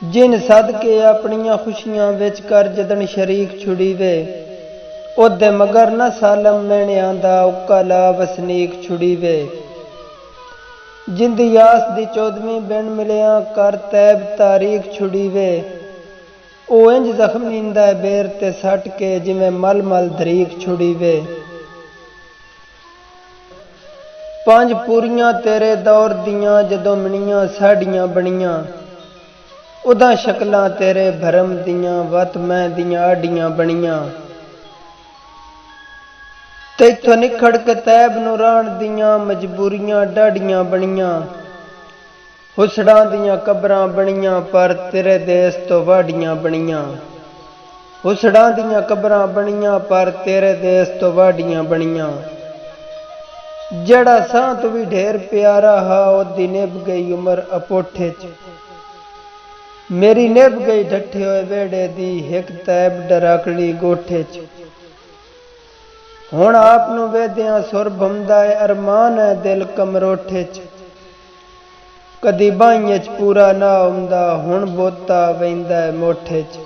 जिन सदके अपनियां खुशियां विच कर जदन शरीक छुड़ी वे, ओदे मगर न सालम मैंने आंदा उक्का ला वसनीक छुड़ी वे। जिंदी आस दी 14वीं बिन मिलिया कर तैब तारीख छुड़ी वे, ओ इंज जख्मींदा बेर ते सट के जिमें मल मल धरीक छुड़ी वे। पंज पूरियां तेरे दौर दियां जदों मनियां साड़ियां बनियां, उदा शक्लां तेरे भरम दियां वत मैं दियां आडियां बनियां। तैथों निखड़ के तैब नूं राण दियां मजबूरियां डाडियां बनियां। हुसड़ां दियां कबरां बनियां पर तेरे देस तो वाडियां बनियां। हुसड़ां दियां कबरां बनियां पर तेरे देस तो वाडियां बनियां। जड़ा सां तू भी ढेर प्यारा हा ओदी निभ गई उमर अपोठे च। मेरी निभ गई ढट्ठे होए वेड़े दी हिक तैब डराकड़ी गोठे च। हुण आप नूं वेदियां सुर भमदा है अरमान है दिल कमरोठे च। कदी बाहियां च पूरा ना आउंदा हुण बोता वहिंदा है मोठे च।